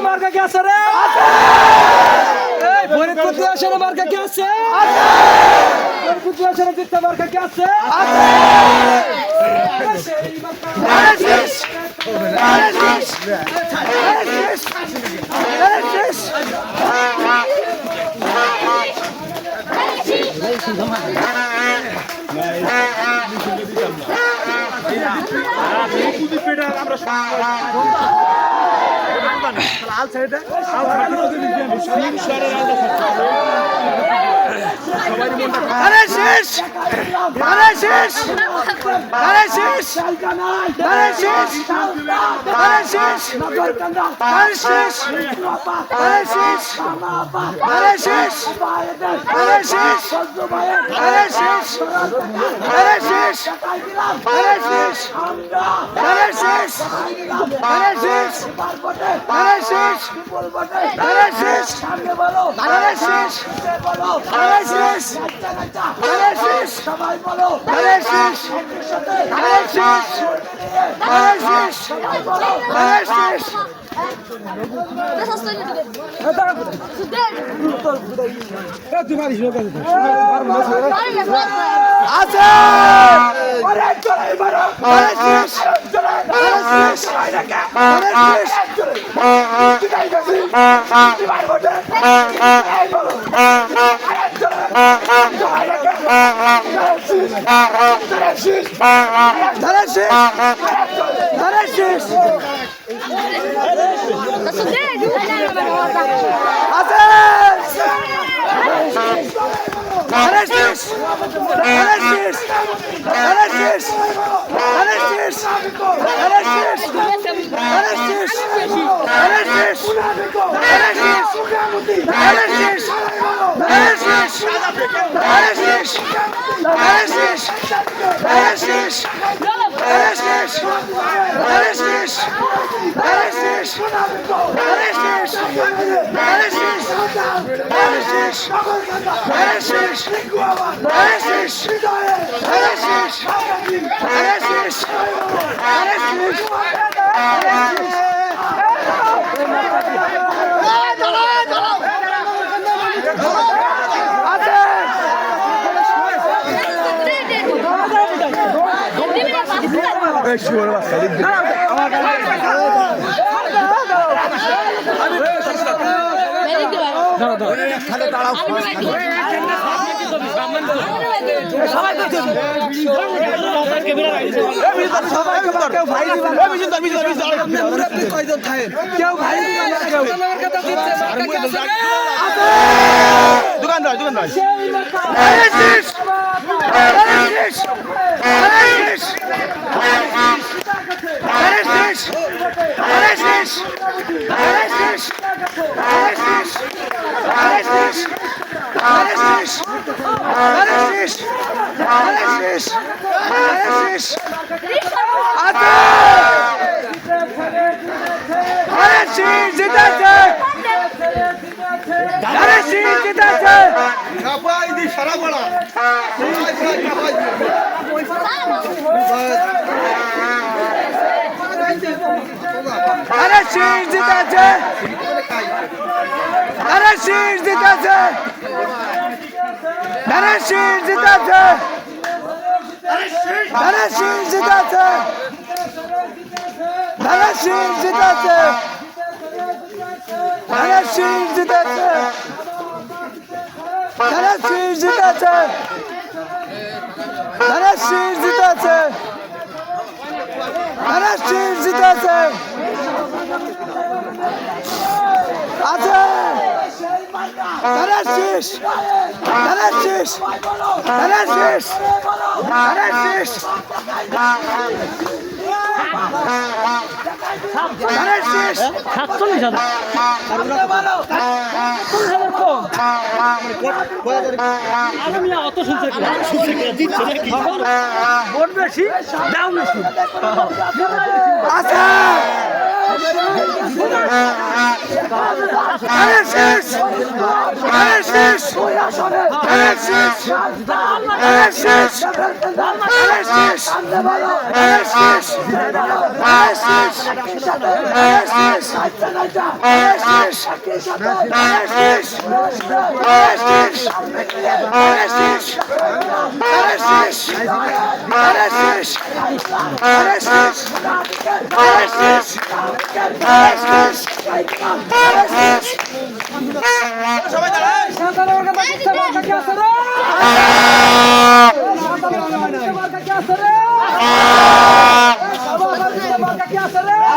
মার্কা কি আছে রে? ফরিদপুর আসলে মার্কা কি আছে? ফরিদপুর আসলে জিততে মার্কা কি আছে? আসনে ধানের শীষ ধানের শীষ ধানের শীষ সামনে বলো ধানের শীষ ধানের শীষ ধানের শীষ আচ্ছা নাইটা ধানের শীষ একই সাথে ধানের শীষ ধানের শীষ ধানের শীষ ধানের শীষ ধানের শীষ ধানের শীষ ধানের শীষ ধানের শীষ ধানের শীষ সবাই দাঁড়ান সাধারণ কথা দিতে মার্কা কি আছে রে সাধারণ মার্কা কি আছে রে সাধারণ মার্কা কি আছে রে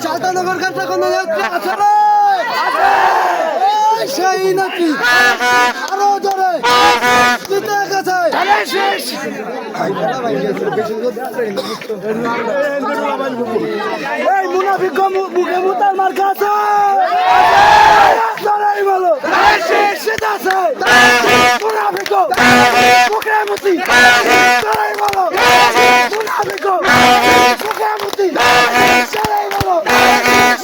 চাঁদানগর ঘাটটা কোন সেই নাকি আরো জোরে জিতে গেছে এই মুনাফিক মুখে মুতার মার্কা আছে জোরে বলো সেটা আছে মুনাফিক মুখে মুতি জোরে বলো মুনাফিক মুখে মুতি জোরে বলো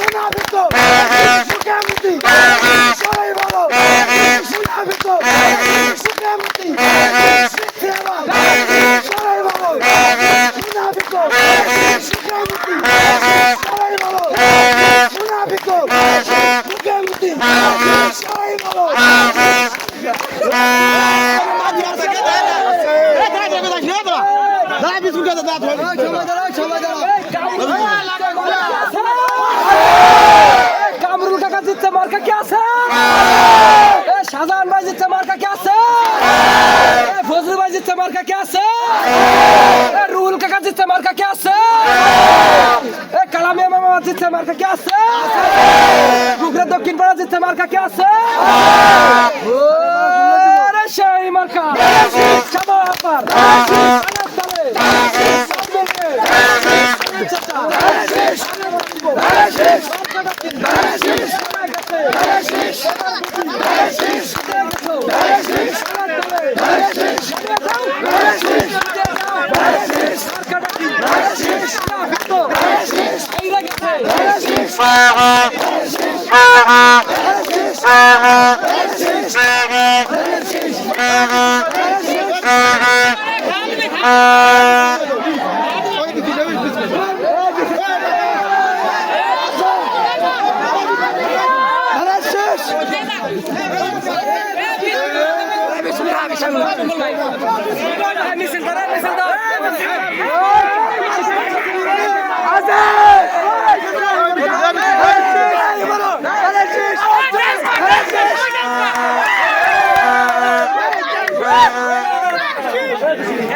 মুনাফিক মুখে মুতি জোরে বলো মুনাফিক মুখে মুতি সেবা জোরে বলো মুনাফিক মুখে মুতি জোরে বলো মুনাফিক মুখে মুতি জোরে বলো কামরুল কাকা জিতছে মার্কা কি আছে শাহজাহান ভাই জিতছে মার্কা কি আছে ফজলুল ভাই জিতছে মার্কা কি আছে রুহুল কাকা জিতছে মার্কা কি আছে কালামিয়া মামা জিতছে মার্কা কি আছে গুগরা দক্ষিণ পাড়া জিতছে মার্কা কি আছে সেই মার্কা চাবা আপার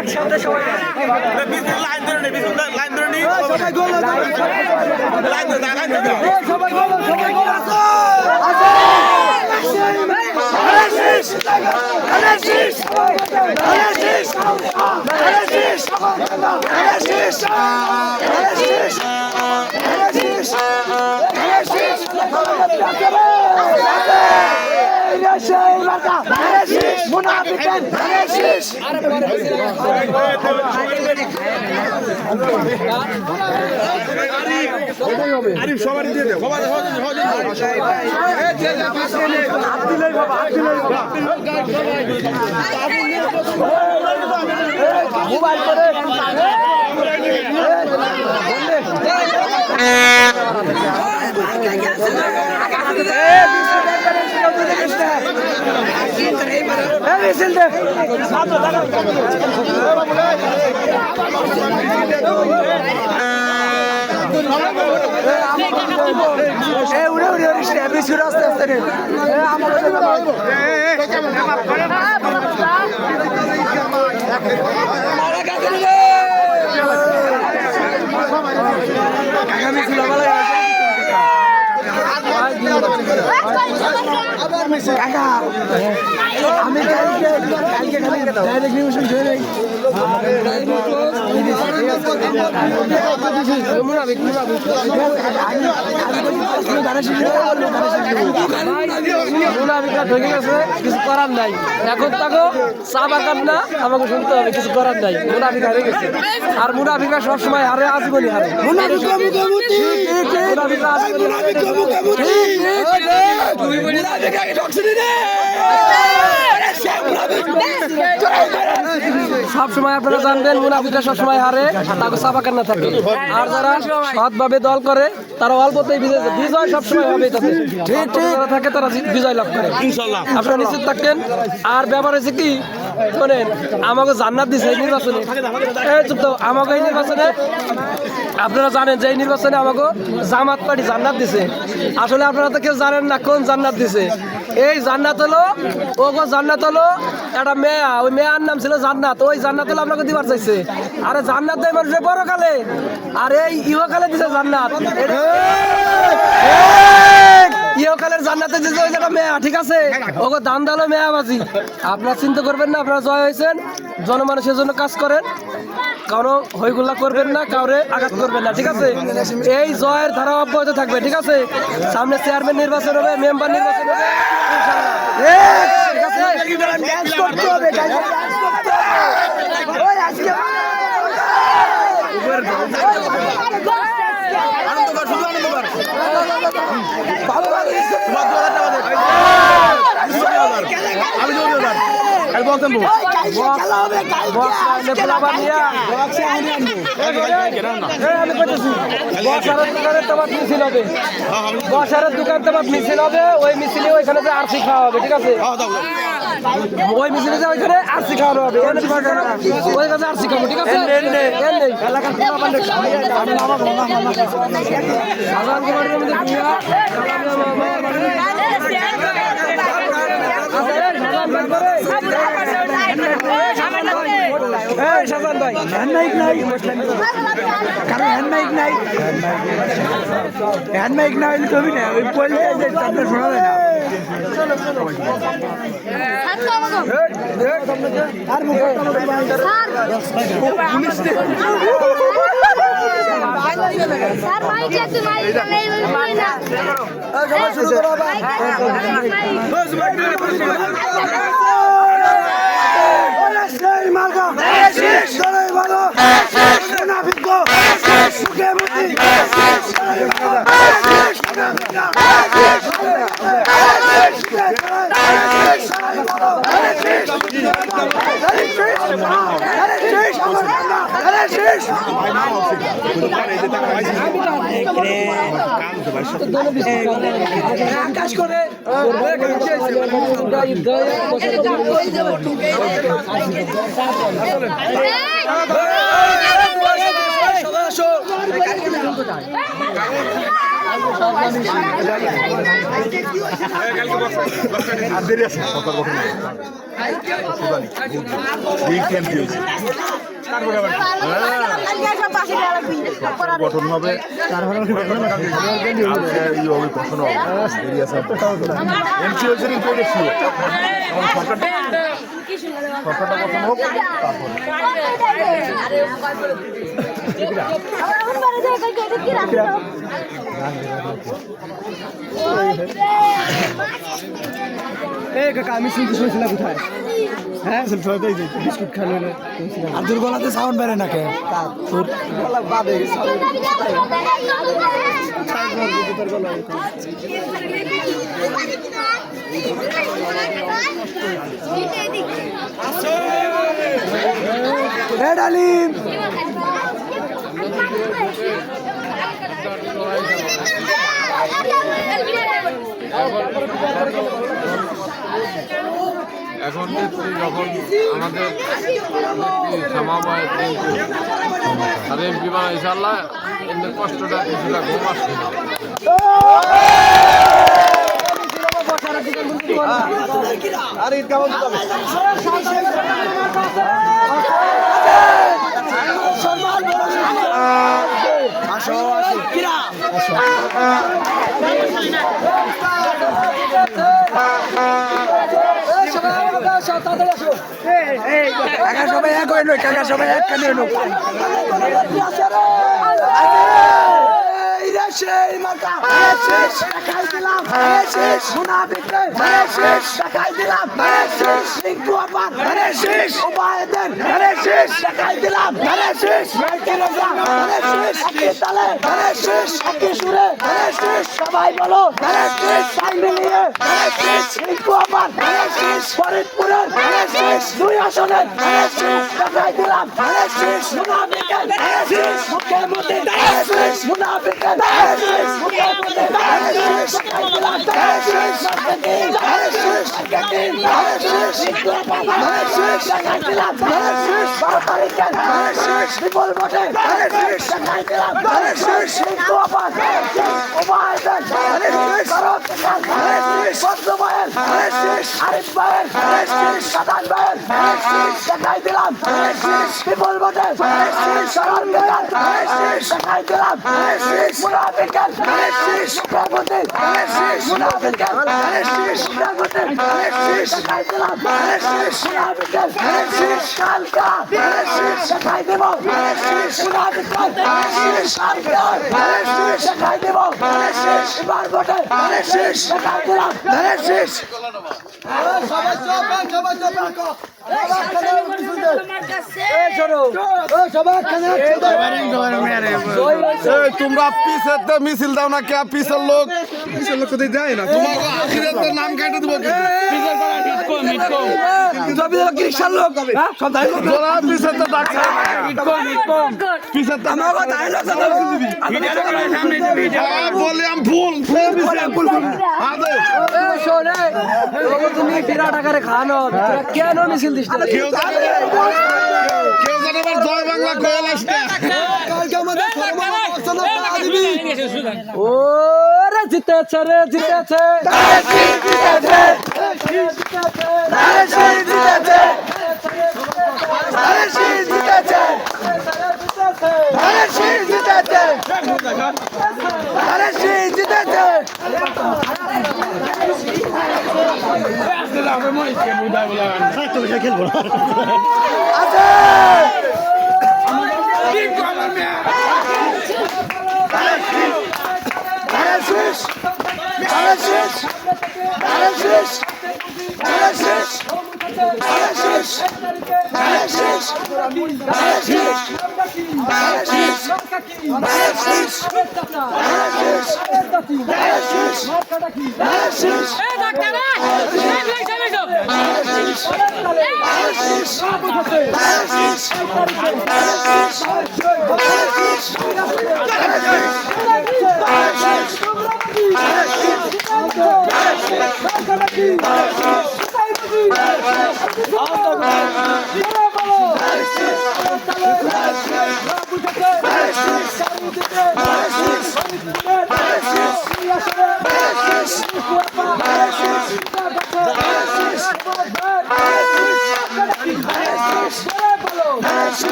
একসাথে সবাই লাইন ধরে নি লাইন ধরে নি সবাই গোল লাইন ধরে সবাই গোল আছে সবাই দিয়ে দেব মোবাইল করে আগামী কাকা আমি কালকে ডাইরেক্ট নিউজ ধরে কিছু করার নাই এখন তাকে চা বাগান না আমাকে শুনতে হবে কিছু করার নাই মুনাফিক হারে গেছে আর মুনাফিকরা সবসময় হারে আজীবনী হারে সবসময় আপনারা জানবেন মুনাফিকরা সবসময় হারে তাকে চা বাগান না থাকে আর যারা সৎভাবে দল করে তারা অল্পতেই বিজয় সবসময় হবে তাদের যারা থাকে তারা বিজয় লাভ করে ইনশাআল্লাহ আপনারা নিশ্চিত থাকেন আর ব্যাপার হচ্ছে কি শোনেন আমাকে জান্নাত দিছে এই নির্বাচনে আমাকে এই নির্বাচনে আপনারা জানেন যে এই নির্বাচনে আমাকে জামাত পার্টি জান্নাত দিছে আসলে আপনারা তো কেউ জানেন না কোন জান্নাত দিছে এই জান্নাত হলো ওগো জান্নাত হলো একটা মেয়া ওই মেয়ার নাম ছিল জান্নাত ওই জান্নাত হলো আপনাকে দিবার চাইছে আরে জান্নাত দেয় মানুষের পরকালে আর এই ইহকালে দিছে জান্নাত ইহকালের জান্নাতে দিছে ওই একটা মেয়া ঠিক আছে ওগো দান দালো মেয়াবাজি আপনারা চিন্তা করবেন না আপনারা জয় হয়েছেন জনমানুষের জন্য কাজ করেন কারো হইগুলা করবেন না কাউরে আঘাত করবেন না ঠিক আছে এই জয়ের ধারা অব্যাহত থাকবে ঠিক আছে সামনে চেয়ারম্যান নির্বাচন হবে মেম্বার নির্বাচন হবে বসারের দোকান তোমার মিছিল হবে ওই মিছিলে ওইখানে যে আরসি খাওয়া হবে ঠিক আছে ওই মিছিলে যে ওইখানে আরসি খাওয়ানো হবে ওই কাছে আরসি খাবো ঠিক আছে শাহজাহান ভাই হ্যান্ড মাইক নাই কারণ হ্যান্ড মাইক নাই হ্যান্ড মাইক না হইলে ছবি না ওই পড়লে আপনার শোনা যায় না আর মুখ স্যার মাইক আছে মাইক নেই না সবাই শুরু করো আবার আকাশ করে গঠন হবে এমসি হয়েছে সরকারটা গঠন হোক আমি শুনতে শুনেছিলাম কোথায় হ্যাঁ বিস্কুট খালো আর তোর গলাতে সাউন্ড বেড়ে না কে তোর গলা বাদে ডালিম এখন যখন আমাদের আর এমপি বানা ইনশাল্লাহ এমনি কষ্টটা কিছুটা কম আসছে আর ঈদ কেমন আসো কাকা সবাই এক হইলো, কাকা সবাই এক কানে হইলো। সেই মার্কা শেষ দেখাই দিলাম, শেষ মুনাফিকরে শেষ দেখাই দিলাম, শেষ লিঙ্কু আবার শেষ ওবায়দের শেষ দেখাই দিলাম, শেষ মাইকেলেজা শেষ একই তালে শেষ একই সুরে শেষ সবাই বলো শেষ সাই মিলিয়ে শেষ লিঙ্কু আবার শেষ ফরিদপুরের শেষ 2 আসনের শেষ দেখাই দিলাম, শেষ মুনাফিকের শেষ মুখ্যমন্ত্রী শেষ মুনাফিকের তোমরা পিছের মিছিল দাও না কে পিছের লোক কোথায় যায় না তোমার আখিরাতের নাম কেটে দেবো পিছের তো ডাকছে বলে আমি ফুল তুমি টিরা টাকারে খানো কেন মিছিল দিস কেউ জানে জয় বাংলা কয়েল আসতে ও রে জিতেছে রে জিতেছে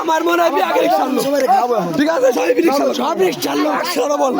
আমার মনে হয় আগে ঠিক আছে সব চাললো বল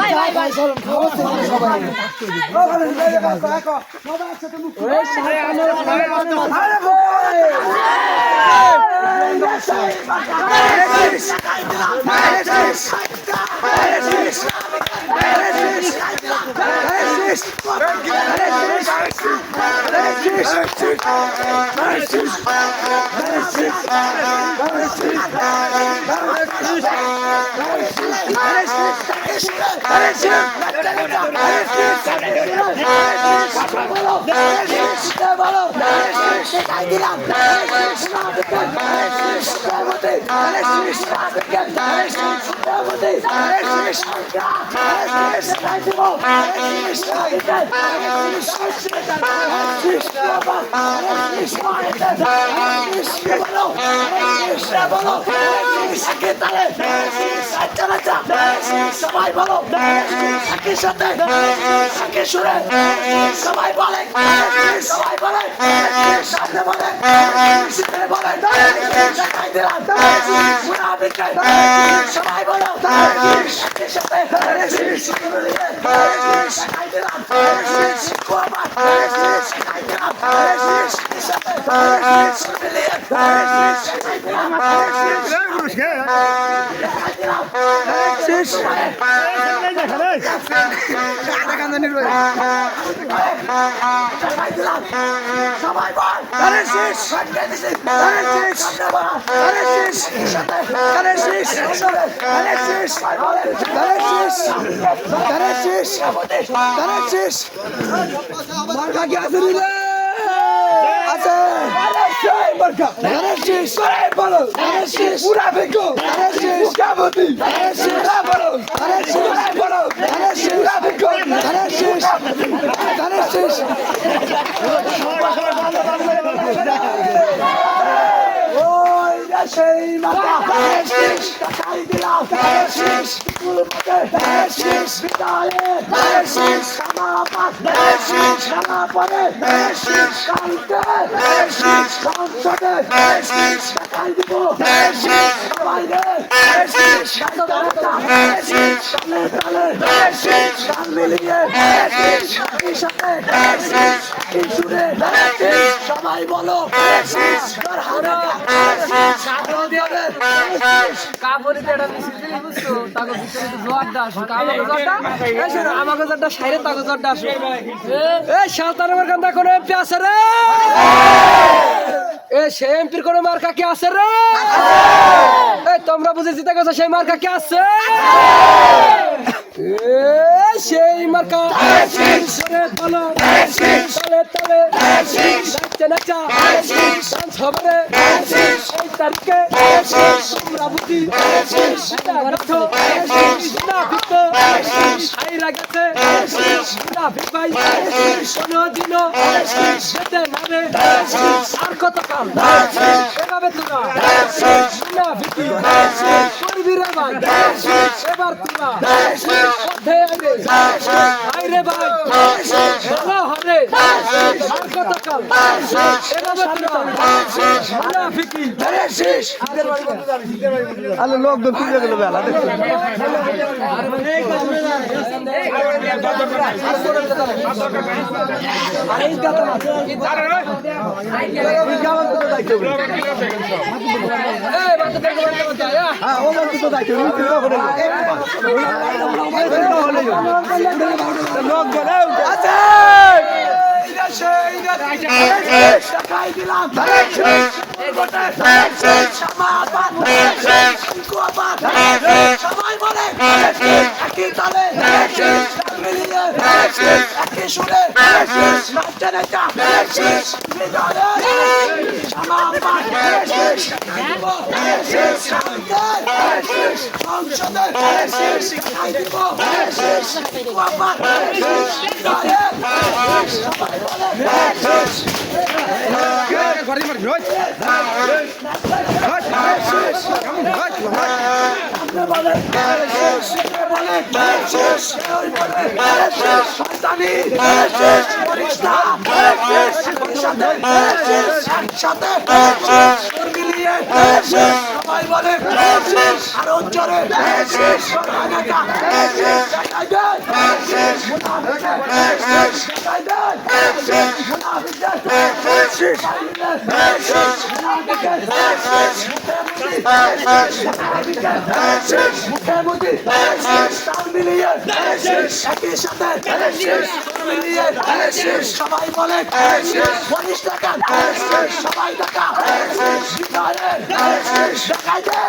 শেখাই দিলাম মুনাফিকের মুখের মধ্যে মুনাফিকের মুখের মধ্যে শেখাই দিব সবাই বলো একই সাথে একই সুরে সবাই বলে সবাই বলে সাথে বলে সাথে বলে দেখাই দিলাম মুনাফিকের সবাই বলো একই সাথে দেখাই দিলাম কুয়াবাদ দেখাই দিলাম সাথে দেখাই দিলাম শেষ সবাই বল আরে শেষ আরে শেষ আরে শেষ আরে শেষ আরে শেষ আরে শেষ আরে শেষ আরে শেষ মার্কা কি আছে রে আছে মার্কা আরে শেষ বলো আরে শেষ পুরা বেকো আরে শেষ কাবতি আরে শেষ বলো আরে শেষ বলো আরে শেষ পুরা বেকো আরে শেষ আরে শেষ ওই না সেই মার্কা আরে শেষ কাটাই দিলাম আরে শেষ আরে শেষ বিদায়ে আরে শেষ সমাপন আরে শেষ সমাপনে আরে শেষ কালকে আরে শেষ সংসদে আরে শেষ কাটাই দিব আরে শেষ সবাইরে আরে শেষ আরে শেষ তালে তালে আরে শেষ গান মিলিয়ে আরে শেষ এই সাথে আরে শেষ এই সুরে আরে শেষ সবাই বলো আরে শেষ তোর হারা আরে শেষ কাপড় দিয়ে কাপড়ে এটা মিছিল দিলি বুঝছো তাকে ভিতরে তো জোয়ারটা আসো আমাকে জোয়ারটা এই শোনো আমাকে জোয়ারটা সাইরে তাকে জোয়ারটা আসো এই শালতানের গান্দা কোন এমপি আছে রে এই সেই এমপির কোন মার্কা কি আছে রে এই তোমরা বুঝে জিতে গেছো সেই মার্কা কি আছে এই সেই মার্কা সরে বলো তলে তলে নাচতে নাচা ডান্স হবে রে এই তারিখে তোমরা বুঝি রাখো না ভিতো আই লাগছে না ভাই কোনদিনও যেতে না রে আর কত কাল এভাবে তোরা না ভিতি করবি রে ভাই এবার তোরা পথে আইরে আইরে ভাই ভালো হবে আর কত কাল এভাবে তোরা না ভিতি শেষ আরে লোক তো ফিরে গেল বেলা দেখো সবাই বলে একই তালে মিলিয়ে একই সুরে নাচতে নাচা সবাই বলে আরো জোরে সবাই বলে সবাই টাকা দেখাই দে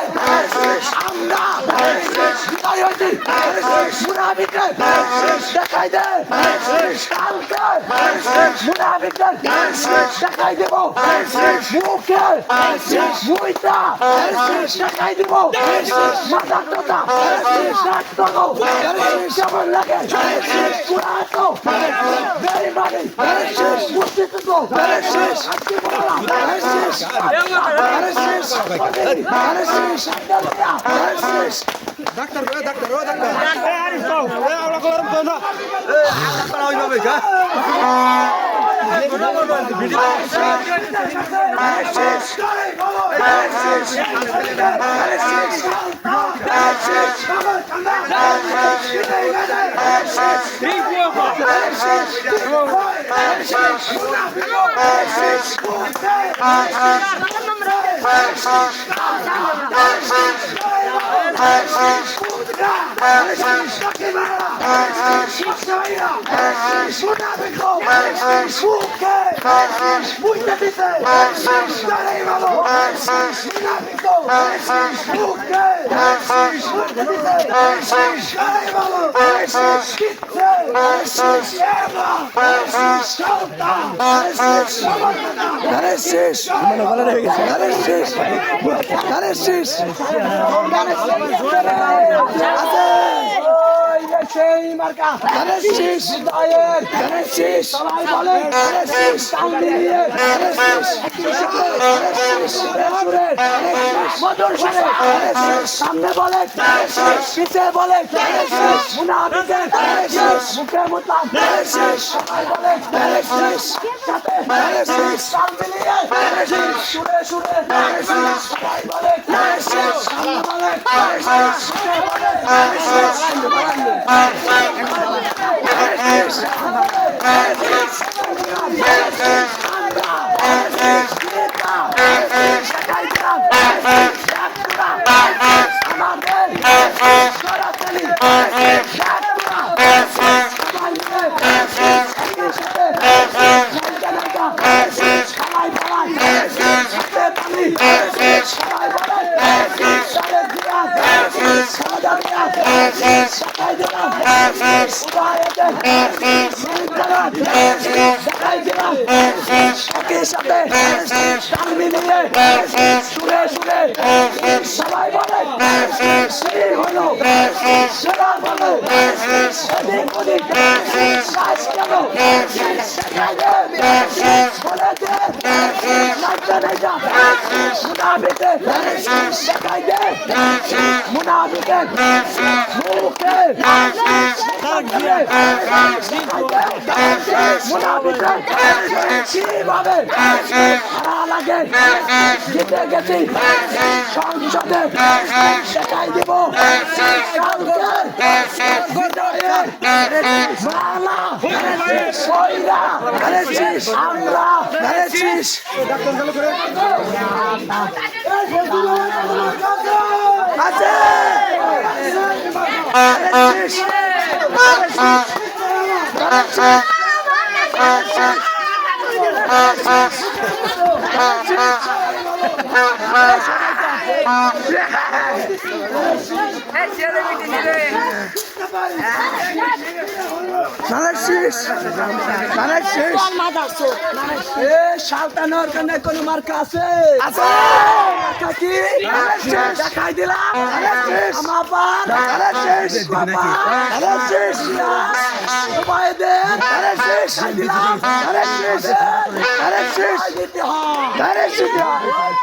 আমরা বিদায় হইছি মুনাফিকের দেখাই দে কালকে মুনাফিকের দেখাই দেব মুখে মুইটা দেখাই দেব মাথা কথা কেমন লাগে পুরাতো বেইমানি মুক্তিযুদ্ধ সেই মার্কা ধানেশিস দায়ের ধানেশিস সবাই বলে ধানেশিস কান্দি নিয়ে ধানেশিস মধুর সুরে ধানেশিস সামনে বলে ধানেশিস পিছে বলে ধানেশিস মুনাফিকের ধানেশিস মুখে মুতলাম ধানেশিস সবাই বলে ধানেশিস সাথে ধানেশিস কান্দি নিয়ে ধানেশিস সুরে সুরে ধানেশিস সবাই বলে ধানেশিস সামনে বলে ধানেশিস পিছে বলে ধানেশিস সুরে সুরে সবাই বলে হলো সেরা বলে মুনাফিকে মুখে মুনাফিকে কিভাবে ভাড়া লাগে জিতে গেছি সংসদে দেখাই দেব আমরা সালতানোর কানে কোন মার্কা আছে কি দেখাই দিলাম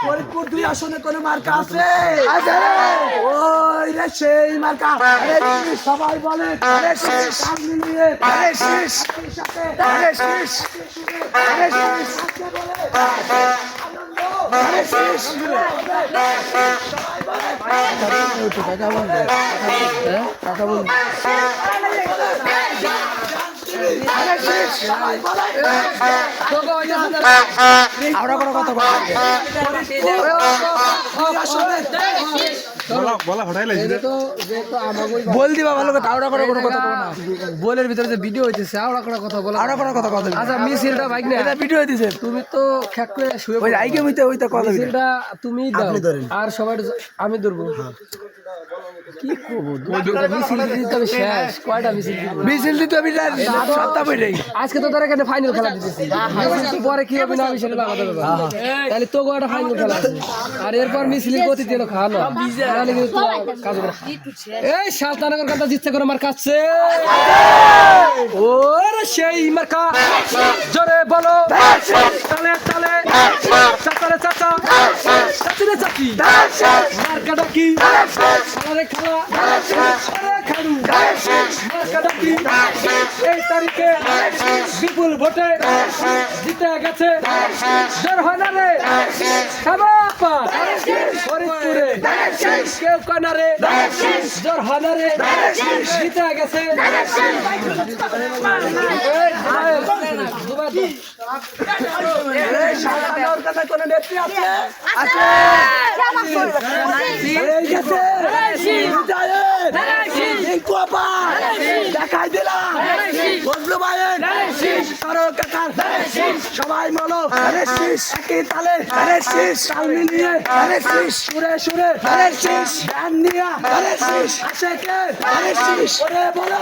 ফরিদপুর 2 আসনে কোন মার্কা আছে ওই রে সেই মার্কা সবাই বলে সামনে নিয়ে আমরা কোনো কথা বলবো বল দিবা ভালো কথা আওড়া করা কোনো কথা বলো না বলের ভিতরে যে ভিডিও হইতেছে আওড়া করা কথা বলো আওড়া করা কথা কথা আচ্ছা মিছিলটা বাইক না এটা ভিডিও হইতেছে তুমি তো খ্যাক করে শুয়ে ওই আইকে ওইটা কথা মিছিলটা তুমি দাও আর সবাই আমি ধরবো কি করব মিছিল দিতে হবে শেষ কয়টা মিছিল দিতে হবে সপ্তাহ পরে আজকে তো তোরা এখানে ফাইনাল খেলা দিতেছি মিছিল পরে কি হবে না মিছিল আলাদা ব্যাপার তাহলে তো গোটা ফাইনাল খেলা আছে আর এরপর মিছিলের গতি দিল খাওয়ানো তাহলে কিন্তু কাজ করে এই শালতানগর কথা জিতছে করে মার কাছে ওরে সেই মার্কা জোরে বলো তালে তালে চাচারে চাচা চাচিরে চাচি মার্কাটা কি আরে খালা আরে খালু মার্কাটা কি এই তারিখে বিপুল ভোটে জিতে গেছে জোর হয় না রে খাবাপা ফরিদপুরে কেউ কানা রে জোর হয় না রে জিতে গেছে দেখাই দিলাম সবাই বলো একই তালে তাল মিলিয়ে সুরে সুরে গান নিয়ে আসে কে বলে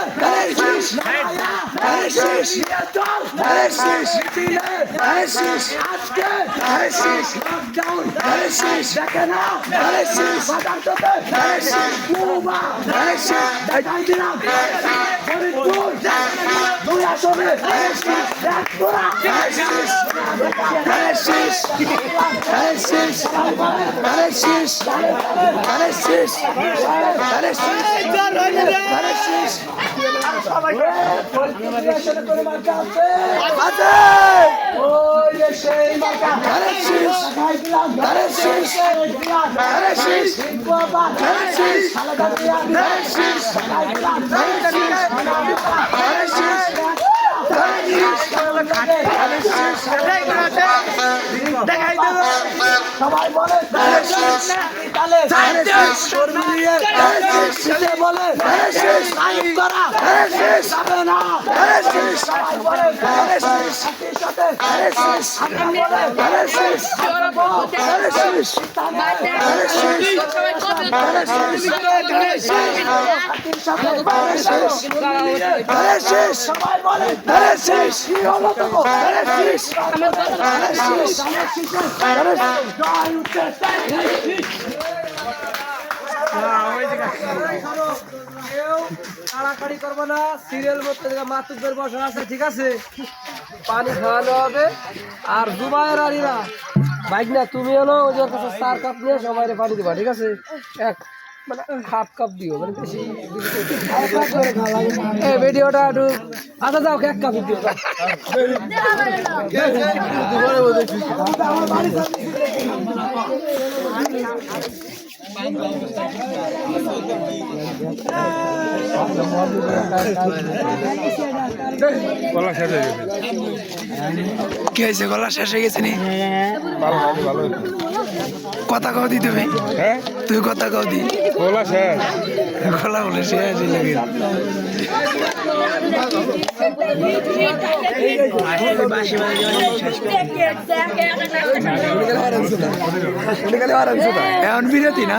আজকে লকডাউন দেখে না দেখাই দিলাম ফরিদপুর দুই আসনে এক তোরা সবাই বলে বলে করা যাবে না সবাই বলে সবাই বলে কি হলো তো তাড়াতাড়ি করবো না সিরিয়াল মধ্যে মাতুকদের বসা আছে ঠিক আছে পানি খাওয়ানো হবে আর জুবাইর আলীরা বাইক না তুমি হলো ওই যে কাছে 4 কাপ নিয়ে সবাই পানি দিবা ঠিক আছে এক মানে হাফ কাপ দিও মানে বেশি এই ভিডিওটা একটু আচ্ছা যাও এক কাপ দিও কি হয়েছে গলা শেষ হয়ে গেছে নি কথা কাউ দি তুমি তুই কথা কাউ দি গলা বলে শেষ লাগে এখন বিরতি না